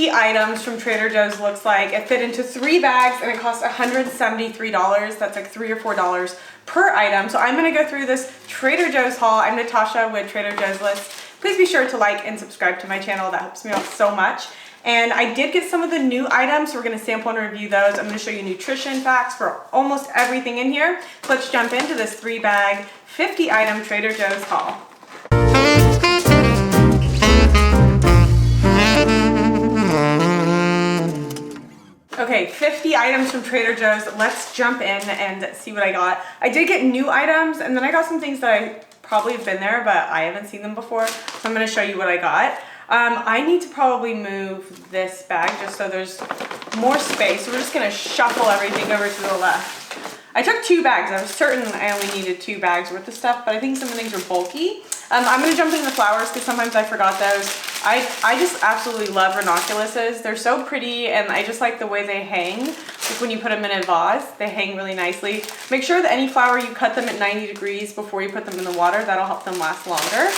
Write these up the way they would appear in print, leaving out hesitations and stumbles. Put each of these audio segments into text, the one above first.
50 items from Trader Joe's looks like. It fit into 3 bags and it cost $173. That's like $3 or $4 per item. So I'm gonna go through this Trader Joe's haul. I'm Natasha with Trader Joe's List. Please be sure to like and subscribe to my channel. That helps me out so much. And I did get some of the new items, so we're gonna sample and review those. I'm gonna show you nutrition facts for almost everything in here. So let's jump into this 3-bag, 50 item Trader Joe's haul. Okay, 50 items from Trader Joe's. Let's jump in and see what I got. I did get new items, and then I got some things that I probably have been there, but I haven't seen them before. So I'm gonna show you what I got. I need to probably move this bag just so there's more space. So we're just gonna shuffle everything over to the left. I took 2 bags. I was certain I only needed 2 bags worth of stuff, but I think some of the things are bulky. I'm gonna jump into the flowers because sometimes I forgot those. I just absolutely love ranunculuses. They're so pretty, and I just like the way they hang. Like when you put them in a vase, they hang really nicely. Make sure that any flower, you cut them at 90 degrees before you put them in the water. That'll help them last longer.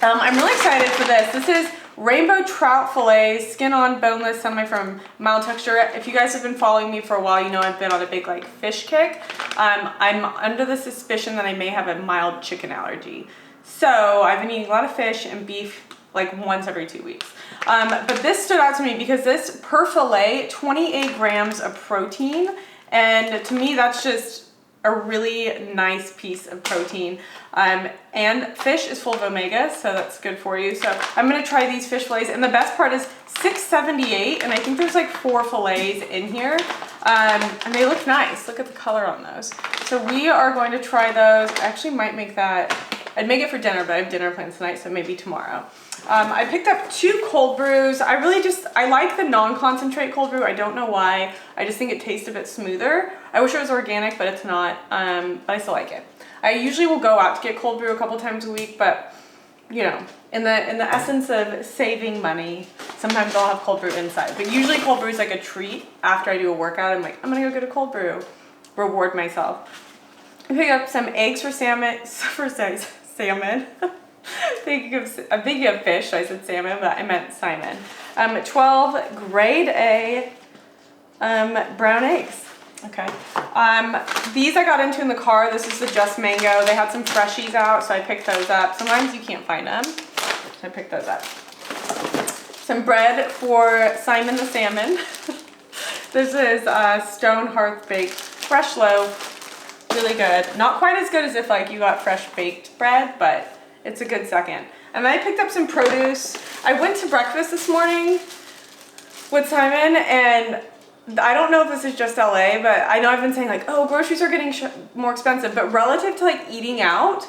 I'm really excited for this. This is rainbow trout fillets, skin on, boneless, semi from mild texture. If you guys have been following me for a while, you know I've been on a big like fish kick. I'm under the suspicion that I may have a mild chicken allergy. So I've been eating a lot of fish and beef like once every 2 weeks. But this stood out to me because this per fillet, 28 grams of protein. And to me, that's just a really nice piece of protein. And fish is full of omega, so that's good for you. So I'm gonna try these fish fillets, and the best part is $6.78, and I think there's like 4 fillets in here. And they look nice. Look at the color on those. So we are going to try those. I actually might make that, I'd make it for dinner, but I have dinner plans tonight, so maybe tomorrow. I picked up 2 cold brews. I like the non-concentrate cold brew. I don't know why. I just think it tastes a bit smoother. I wish it was organic, but it's not, but I still like it. I usually will go out to get cold brew a couple times a week, but you know, in the essence of saving money, sometimes I'll have cold brew inside. But usually cold brew is like a treat. After I do a workout, I'm like, I'm gonna go get a cold brew, reward myself. I picked up some eggs for salmon, salmon. Thinking of fish, so I said salmon, but I meant Simon. 12 grade A brown eggs. Okay. These I got into in the car. This is the Just Mango. They had some freshies out, so I picked those up. Sometimes you can't find them, so I picked those up. Some bread for Simon the salmon. This is Stone Hearth Baked fresh loaf. Really good. Not quite as good as if like you got fresh baked bread, but it's a good second. And then I picked up some produce. I went to breakfast this morning with Simon, and I don't know if this is just LA, but I know I've been saying like, oh, groceries are getting more expensive, but relative to like eating out,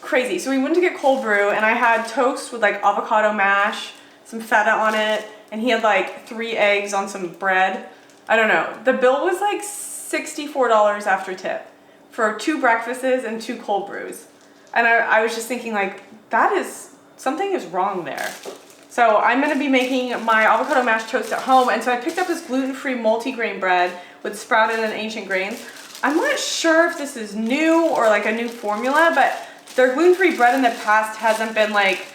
crazy. So we went to get cold brew, and I had toast with like avocado mash, some feta on it, and he had like 3 eggs on some bread. I don't know. The bill was like $64 after tip for 2 breakfasts and 2 cold brews. And I was just thinking like, something is wrong there. So I'm gonna be making my avocado mash toast at home. And so I picked up this gluten-free multi-grain bread with sprouted and ancient grains. I'm not sure if this is new or like a new formula, but their gluten-free bread in the past hasn't been like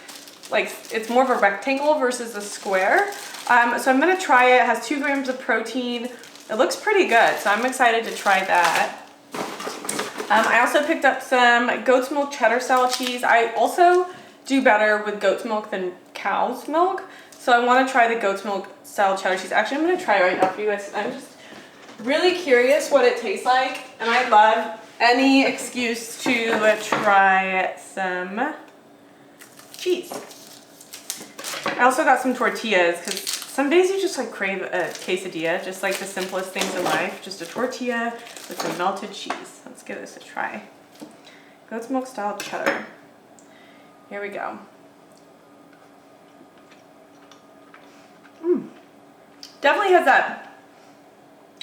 it's more of a rectangle versus a square. So I'm gonna try it. It has 2 grams of protein. It looks pretty good, so I'm excited to try that. I also picked up some goat's milk cheddar style cheese. I also do better with goat's milk than cow's milk. So I want to try the goat's milk style cheddar cheese. Actually, I'm going to try it right now for you guys. I'm just really curious what it tastes like. And I love any excuse to try some cheese. I also got some tortillas because some days you just like crave a quesadilla, just like the simplest things in life. Just a tortilla with some melted cheese. Let's give this a try. Goat's milk style cheddar. Here we go. Definitely has that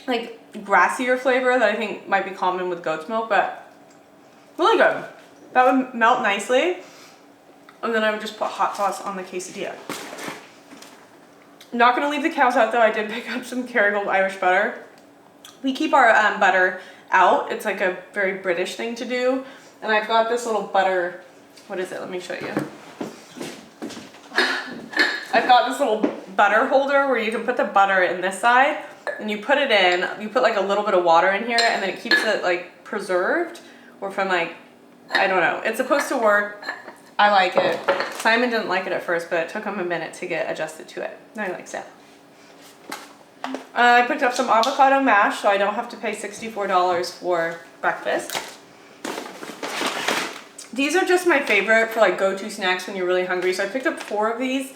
like grassier flavor that I think might be common with goat's milk, but really good. That would melt nicely. And then I would just put hot sauce on the quesadilla. I'm not gonna leave the cows out though. I did pick up some Kerrygold Irish butter. We keep our butter out. It's like a very British thing to do. And I've got this little butter, what is it? Let me show you. I've got this little butter holder where you can put the butter in this side and you put it in, you put like a little bit of water in here and then it keeps it like preserved or from like, I don't know. It's supposed to work. I like it. Simon didn't like it at first, but it took him a minute to get adjusted to it. Now he likes it. I picked up some avocado mash so I don't have to pay $64 for breakfast. These are just my favorite for like go-to snacks when you're really hungry. So I picked up 4 of these.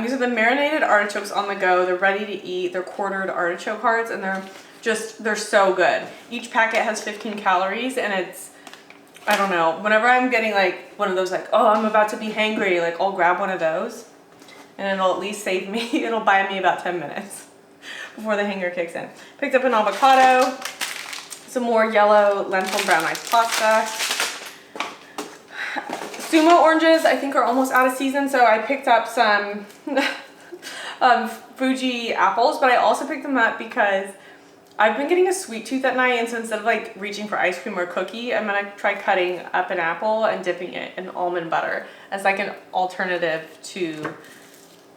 These are the marinated artichokes on the go. They're ready to eat. They're quartered artichoke hearts and they're so good. Each packet has 15 calories and it's, I don't know, whenever I'm getting like one of those like, oh, I'm about to be hangry, like I'll grab one of those and it'll at least save me, it'll buy me about 10 minutes before the hanger kicks in. Picked up an avocado, some more yellow lentil brown rice pasta. Sumo oranges I think are almost out of season, so I picked up some Fuji apples, but I also picked them up because I've been getting a sweet tooth at night, and so instead of like reaching for ice cream or cookie, I'm gonna try cutting up an apple and dipping it in almond butter as like an alternative to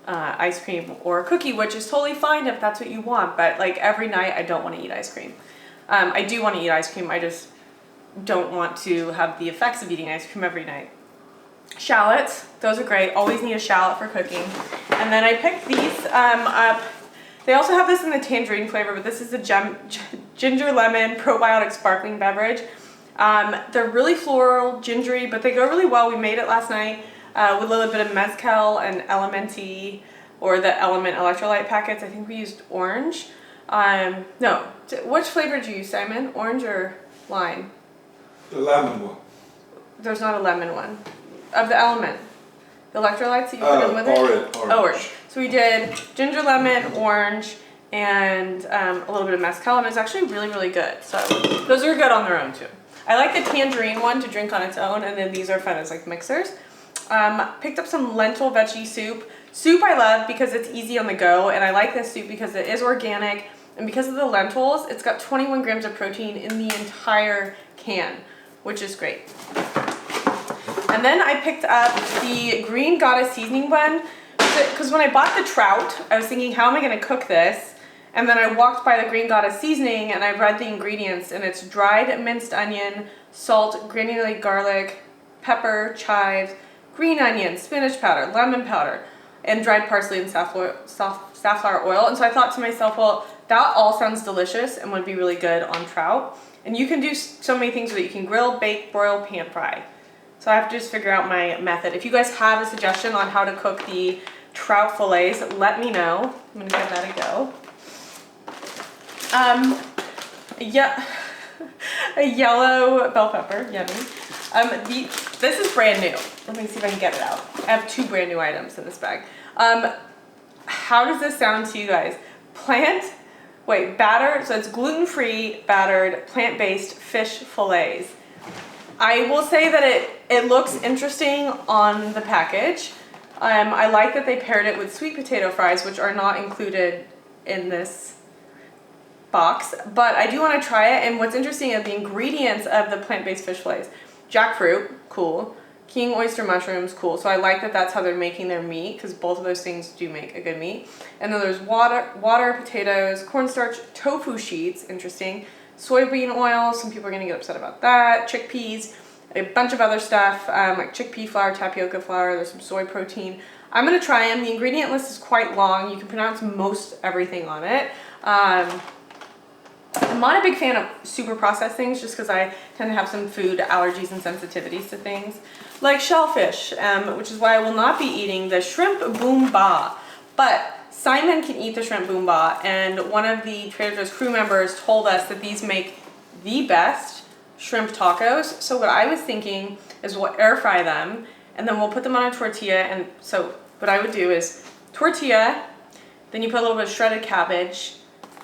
ice cream or a cookie, which is totally fine if that's what you want, but like every night I don't want to eat ice cream. I do want to eat ice cream, I just don't want to have the effects of eating ice cream every night. Shallots, those are great, always need a shallot for cooking. And then I picked these up. They also have this in the tangerine flavor, but this is the ginger lemon probiotic sparkling beverage. They're really floral, gingery, but they go really well. We made it last night with a little bit of mezcal and Elementi, or the Element electrolyte packets. I think we used orange. No, which flavor did you use, Simon? Orange or lime? The lemon one. There's not a lemon one. Of the Element. The electrolytes that you put in with it? Orange. So we did ginger lemon, orange, and a little bit of mezcal, and it's actually really, really good. So those are good on their own too. I like the tangerine one to drink on its own, and then these are fun as like mixers. Picked up some lentil veggie soup. Soup I love because it's easy on the go, and I like this soup because it is organic, and because of the lentils, it's got 21 grams of protein in the entire can, which is great. And then I picked up the Green Goddess seasoning blend because when I bought the trout, I was thinking, how am I going to cook this? And then I walked by the Green Goddess seasoning and I read the ingredients, and it's dried minced onion, salt, granulated garlic, pepper, chives, green onion, spinach powder, lemon powder, and dried parsley and safflower oil. And so I thought to myself, well, that all sounds delicious and would be really good on trout. And you can do so many things with it. You can grill, bake, broil, pan fry. So I have to just figure out my method. If you guys have a suggestion on how to cook the trout fillets, let me know. I'm gonna give that a go. Yeah, a yellow bell pepper, yummy. This is brand new. Let me see if I can get it out. I have 2 brand new items in this bag. How does this sound to you guys? Battered, so it's gluten-free, battered, plant-based fish fillets. I will say that it looks interesting on the package. I like that they paired it with sweet potato fries, which are not included in this box, but I do want to try it. And what's interesting are the ingredients of the plant-based fish fillets. Jackfruit, cool. King oyster mushrooms, cool. So I like that that's how they're making their meat, because both of those things do make a good meat. And then there's water, potatoes, cornstarch, tofu sheets, interesting. Soybean oil, some people are going to get upset about that. Chickpeas, a bunch of other stuff like chickpea flour, tapioca flour. There's some soy protein. I'm going to try them. The ingredient list is quite long. You can pronounce most everything on it. I'm not a big fan of super processed things just because I tend to have some food allergies and sensitivities to things like shellfish, which is why I will not be eating the shrimp boom ba. But Simon can eat the shrimp boom ba, and one of the Trader Joe's crew members told us that these make the best shrimp tacos. So what I was thinking is we'll air fry them, and then we'll put them on a tortilla. And so what I would do is tortilla, then you put a little bit of shredded cabbage,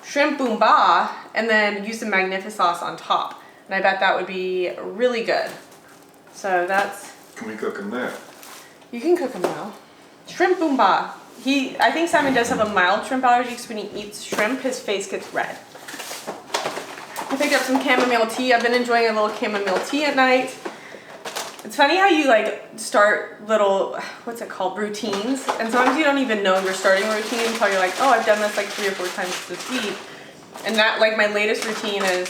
shrimp boom ba, and then use the magnifica sauce on top. And I bet that would be really good. So that's... Can we cook them now? You can cook them now. Shrimp boom ba. I think Simon does have a mild shrimp allergy because when he eats shrimp, his face gets red. I picked up some chamomile tea. I've been enjoying a little chamomile tea at night. It's funny how you like start little, what's it called, routines. And sometimes you don't even know you're starting a routine until you're like, oh, I've done this like 3 or 4 times this week. And that, like my latest routine is,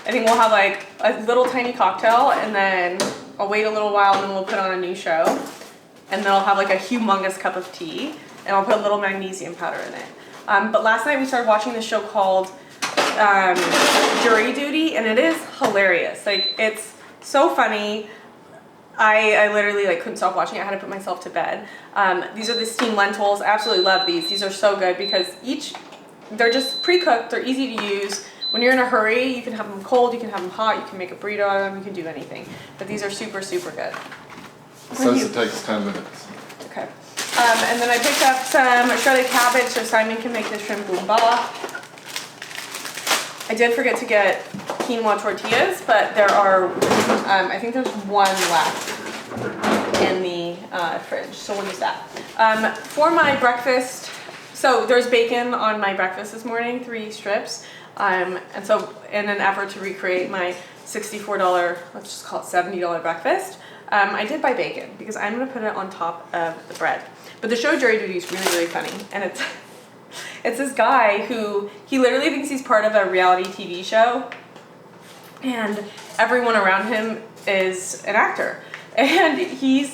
I think we'll have like a little tiny cocktail and then I'll wait a little while and then we'll put on a new show. And then I'll have like a humongous cup of tea and I'll put a little magnesium powder in it. But last night we started watching this show called Jury Duty, and it is hilarious. Like, it's so funny. I literally like couldn't stop watching it. I had to put myself to bed. These are the steamed lentils. I absolutely love these. These are so good because they're just pre-cooked. They're easy to use. When you're in a hurry, you can have them cold, you can have them hot, you can make a burrito out of them, you can do anything. But these are super, super good. It says it takes 10 minutes. Okay. And then I picked up some shredded cabbage so Simon can make the shrimp boomba. I did forget to get quinoa tortillas, but there are, I think there's one left in the fridge, so we'll use that. For my breakfast, so there's bacon on my breakfast this morning, 3 strips. And so in an effort to recreate my $64, let's just call it $70 breakfast, I did buy bacon because I'm gonna put it on top of the bread. But the show Jury Duty is really, really funny, and it's this guy who, he literally thinks he's part of a reality TV show, and everyone around him is an actor. And he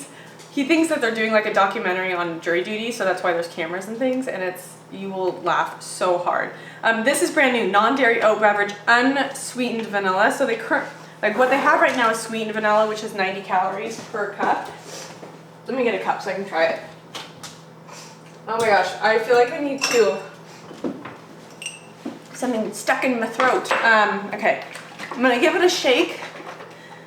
thinks that they're doing like a documentary on jury duty, so that's why there's cameras and things, and you will laugh so hard. This is brand new, non-dairy oat beverage, unsweetened vanilla. So like what they have right now is sweetened vanilla, which is 90 calories per cup. Let me get a cup so I can try it. Oh my gosh, I feel like I need something stuck in my throat. Okay, I'm gonna give it a shake.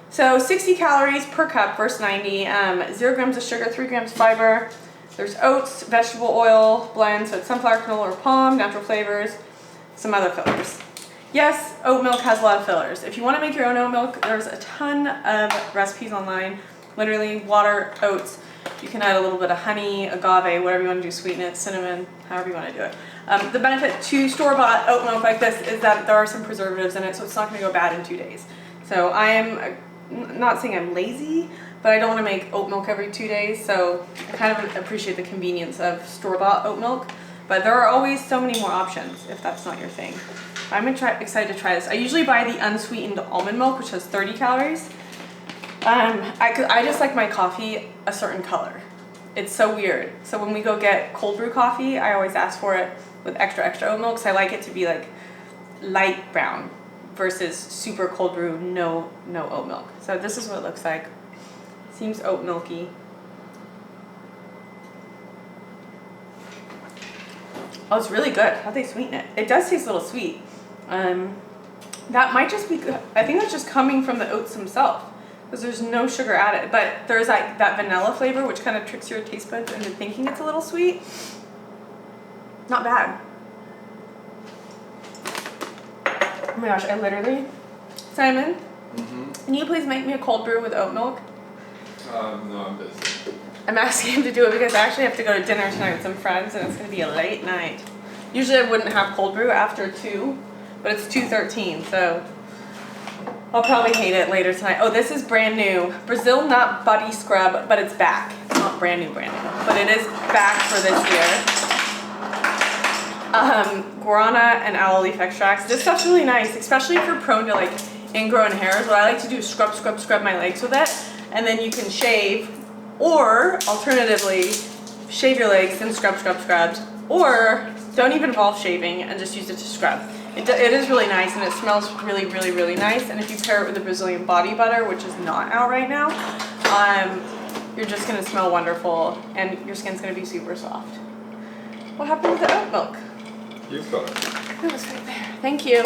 So 60 calories per cup versus 90, 0 grams of sugar, 3 grams fiber. There's oats, vegetable oil blend, so it's sunflower, canola, or palm, natural flavors, some other fillers. Yes, oat milk has a lot of fillers. If you want to make your own oat milk, there's a ton of recipes online. Literally water, oats. You can add a little bit of honey, agave, whatever you want to do, sweeten it, cinnamon, however you want to do it. The benefit to store-bought oat milk like this is that there are some preservatives in it, so it's not going to go bad in 2 days. So I am not saying I'm lazy, but I don't want to make oat milk every 2 days, so I kind of appreciate the convenience of store-bought oat milk. But there are always so many more options if that's not your thing. I'm excited to try this. I usually buy the unsweetened almond milk, which has 30 calories. I just like my coffee a certain color. It's so weird. So when we go get cold brew coffee, I always ask for it with extra oat milk, so I like it to be like light brown versus super cold brew, no oat milk. So this is what it looks like. Seems oat milky. Oh, it's really good. How'd they sweeten it? It does taste a little sweet. That might just be, I think that's just coming from the oats themselves, because there's no sugar added. But there's like that vanilla flavor, which kind of tricks your taste buds into thinking it's a little sweet. Not bad. Oh my gosh, I literally, Simon, can you please make me a cold brew with oat milk? No, I'm busy. I'm asking him to do it because I actually have to go to dinner tonight with some friends and it's going to be a late night. Usually I wouldn't have cold brew after 2, but it's 2:13, so I'll probably hate it later tonight. Oh, this is brand new. Brazil Nut Buddy Scrub, but it's back. It's not brand new, but it is back for this year. Guarana and aloe leaf extracts. This stuff's really nice, especially if you're prone to like ingrown hairs. What I like to do is scrub my legs with it, and then you can shave, or alternatively, shave your legs and scrub, or don't even involve shaving and just use it to scrub. It is really nice and it smells really, really, really nice. And if you pair it with the Brazilian body butter, which is not out right now, you're just gonna smell wonderful and your skin's gonna be super soft. What happened with the oat milk? You've got it. It was right there. Thank you.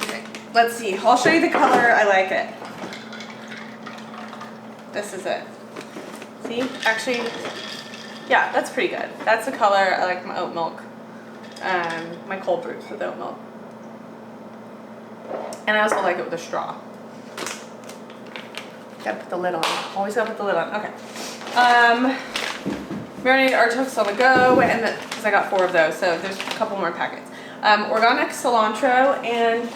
Okay, let's see. I'll show you the color. I like it. This is it. See? Actually, yeah, that's pretty good. That's the color. I like my oat milk. My cold brews with oat milk. And I also like it with a straw. Gotta put the lid on. Always gotta put the lid on. Okay. Marinated artichokes on the go, and because I got 4 of those, so there's a couple more packets. Organic cilantro and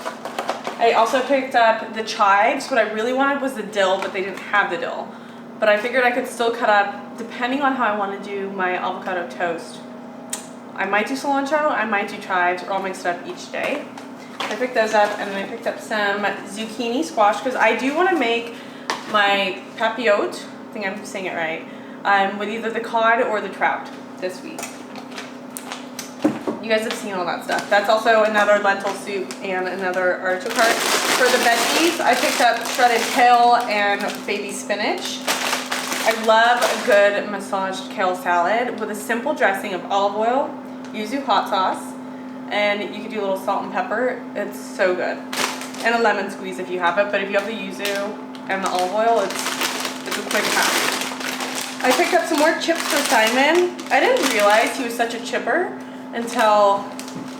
I also picked up the chives. What I really wanted was the dill, but they didn't have the dill. But I figured I could still cut up, depending on how I want to do my avocado toast. I might do cilantro, I might do chives, or I'll mix it up each day. I picked those up, and then I picked up some zucchini squash, because I do want to make my papillote, I think I'm saying it right, with either the cod or the trout this week. You guys have seen all that stuff. That's also another lentil soup and another artichoke heart. For the veggies, I picked up shredded kale and baby spinach. I love a good massaged kale salad with a simple dressing of olive oil, yuzu hot sauce, and you can do a little salt and pepper. It's so good. And a lemon squeeze if you have it, but if you have the yuzu and the olive oil, it's a quick hack. I picked up some more chips for Simon. I didn't realize he was such a chipper until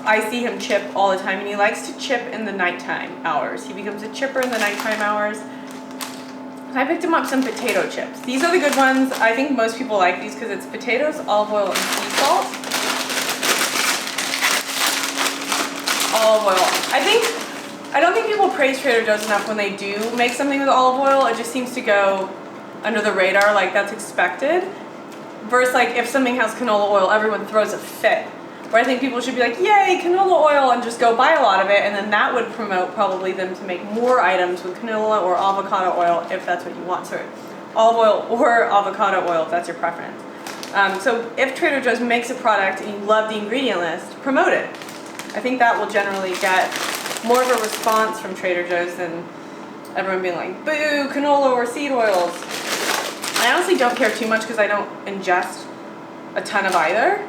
I see him chip all the time, and he likes to chip in the nighttime hours. He becomes a chipper in the nighttime hours. I picked him up some potato chips. These are the good ones. I think most people like these because it's potatoes, olive oil, and sea salt. Olive oil. I don't think people praise Trader Joe's enough when they do make something with olive oil. It just seems to go under the radar, like that's expected. Versus like if something has canola oil, everyone throws a fit. Where I think people should be like, yay, canola oil, and just go buy a lot of it, and then that would promote probably them to make more items with canola or avocado oil if that's what you want. So olive oil or avocado oil if that's your preference. So if Trader Joe's makes a product and you love the ingredient list, promote it. I think that will generally get more of a response from Trader Joe's than everyone being like, boo, canola or seed oils. I honestly don't care too much because I don't ingest a ton of either.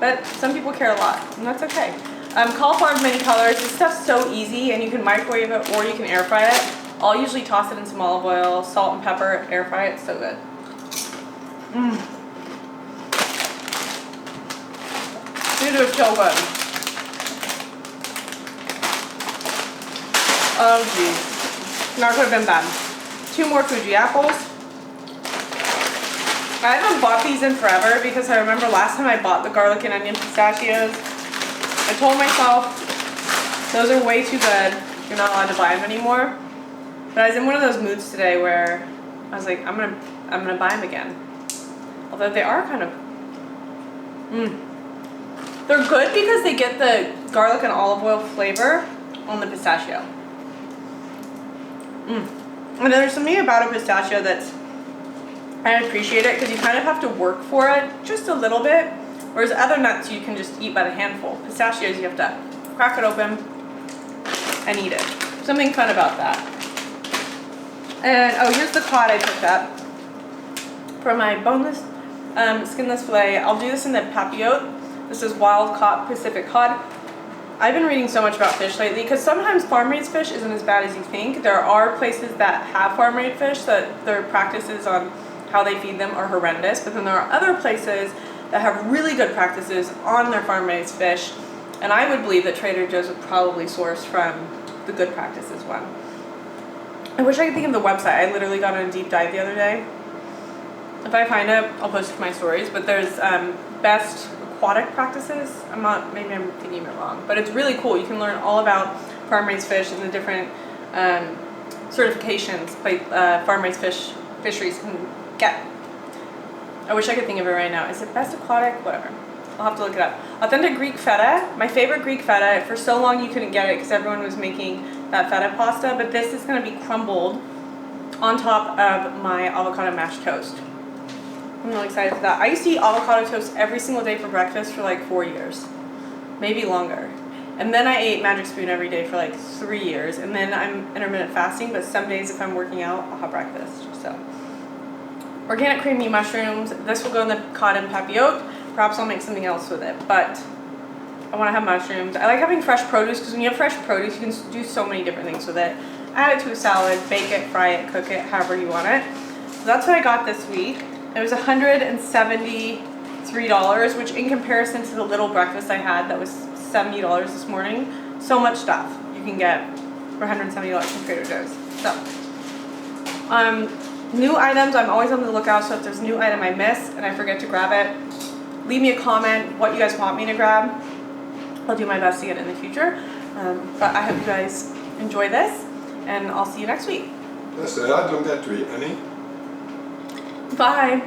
But some people care a lot, and that's okay. Cauliflower of many colors. This stuff's so easy, and you can microwave it or you can air fry it. I'll usually toss it in some olive oil, salt and pepper, air fry it. It's so good. These are so good. Oh geez, not could have been bad. 2 more Fuji apples. I haven't bought these in forever because I remember last time I bought the garlic and onion pistachios, I told myself those are way too good. You're not allowed to buy them anymore. But I was in one of those moods today where I was like, I'm gonna buy them again. Although they are kind of, they're good because they get the garlic and olive oil flavor on the pistachio. And then there's something about a pistachio that's, I appreciate it because you kind of have to work for it just a little bit, whereas other nuts you can just eat by the handful. Pistachios you have to crack it open and eat it. Something fun about that. And oh, here's the cod I picked up for my boneless, skinless filet. I'll do this in the papillote. This is wild caught Pacific cod. I've been reading so much about fish lately because sometimes farm-raised fish isn't as bad as you think. There are places that have farm-raised fish that their practices on how they feed them are horrendous, but then there are other places that have really good practices on their farm-raised fish, and I would believe that Trader Joe's would probably source from the good practices one. I wish I could think of the website. I literally got on a deep dive the other day. If I find it, I'll post it to my stories, but there's best aquatic practices. Maybe I'm thinking it wrong, but it's really cool. You can learn all about farm-raised fish and the different certifications farm-raised fisheries can get. I wish I could think of it right now. Is it best aquatic? Whatever. I'll have to look it up. Authentic Greek feta. My favorite Greek feta. For so long you couldn't get it because everyone was making that feta pasta, but this is going to be crumbled on top of my avocado mashed toast. I'm really excited for that. I used to eat avocado toast every single day for breakfast for like 4 years. Maybe longer. And then I ate Magic Spoon every day for like 3 years. And then I'm intermittent fasting, but some days if I'm working out, I'll have breakfast. So, organic creamy mushrooms. This will go in the cod and papillote. Perhaps I'll make something else with it, but I want to have mushrooms. I like having fresh produce because when you have fresh produce, you can do so many different things with it. Add it to a salad, bake it, fry it, cook it, however you want it. So that's what I got this week. It was $173, which in comparison to the little breakfast I had that was $70 this morning, so much stuff you can get for $170 from Trader Joe's. So, new items, I'm always on the lookout, so if there's a new item I miss and I forget to grab it, leave me a comment what you guys want me to grab. I'll do my best to get it in the future. But I hope you guys enjoy this, and I'll see you next week. That's it. I don't get to eat any. Bye.